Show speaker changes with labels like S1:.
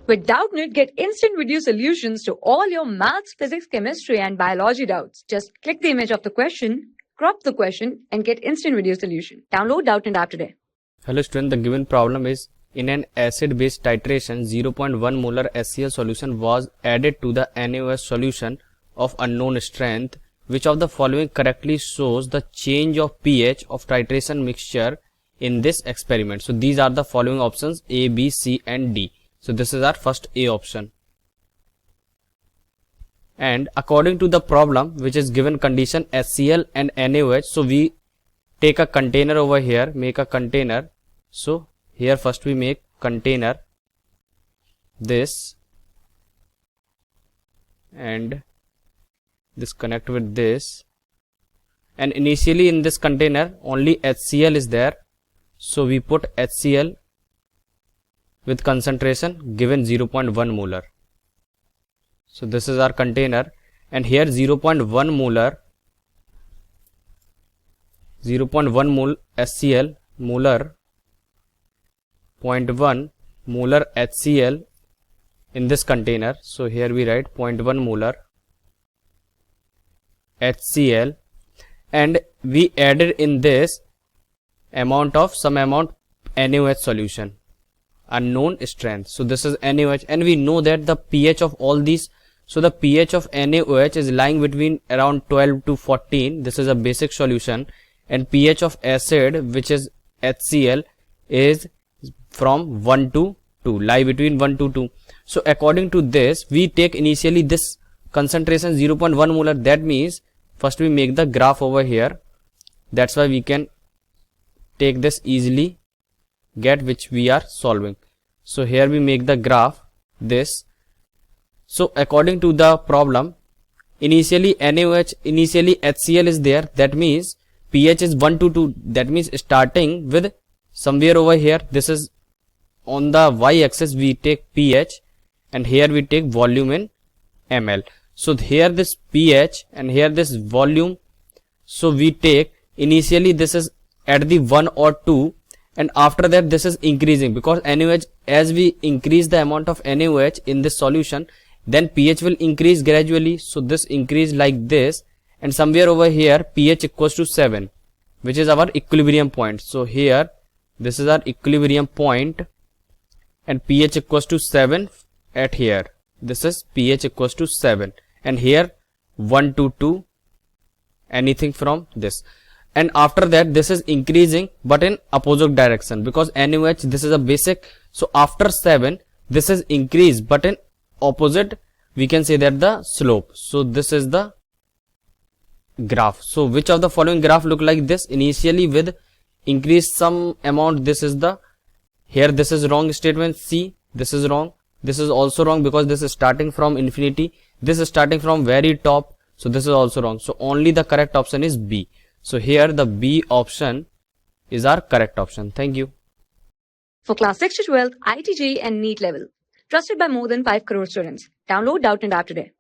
S1: With Doubtnut, get instant video solutions to all your maths, physics, chemistry, and biology doubts. Just click the image of the question, crop the question, and get instant video solution. Download Doubtnut app today.
S2: Hello student, the given problem is in an acid-base titration, 0.1 molar HCl solution was added to the NaOH solution of unknown strength. Which of the following correctly shows the change of pH of titration mixture in this experiment? So these are the following options: A, B, C and D. So this is our first A option. And according to the problem, which is given condition HCl and NaOH, so we take a container over here, make a container. So here first we make container, this, and this connect with this, and initially in this container only HCl is there, so we put HCl with concentration given 0.1 molar. So this is our container, and here 0.1 molar, 0.1 mol HCl, molar, 0.1 molar HCl in this container. So here we write 0.1 molar HCl, and we added in this amount of some amount NaOH solution, unknown strength. So this is NaOH, and we know that the pH of all these, so the pH of NaOH is lying between around 12 to 14. This is a basic solution, and pH of acid, which is HCl, is from 1 to 2, lie between 1 to 2. So according to this, we take initially this concentration 0.1 molar. That means first we make the graph over here. That's why we can take this easily, get which we are solving. So here we make the graph, this. So according to the problem, initially NaOH, initially HCl is there. That means pH is 1 to 2. That means starting with somewhere over here, this is on the y-axis, we take pH, and here we take volume in ml. So here this pH and here this volume, so we take initially this is at the 1 or 2, and after that this is increasing, because NaOH, as we increase the amount of NaOH in this solution, then pH will increase gradually. So this increase like this, and somewhere over here pH equals to 7, which is our equilibrium point. So here this is our equilibrium point, and pH equals to 7 at here. This is pH equals to 7, and here 1 to 2, anything from this. And after that this is increasing but in opposite direction, because NaOH, this is a basic. So after 7 this is increased but in opposite, we can say that the slope. So this is the graph. So which of the following graph look like this? Initially with increase some amount, this is the, here this is wrong statement, C, this is wrong, this is also wrong, because this is starting from infinity, this is starting from very top, so this is also wrong. So only the correct option is B. So here the B option is our correct option. Thank you.
S1: For class 6 to 12, IIT JEE and NEET level. Trusted by more than 5 crore students. Download Doubtnut app today.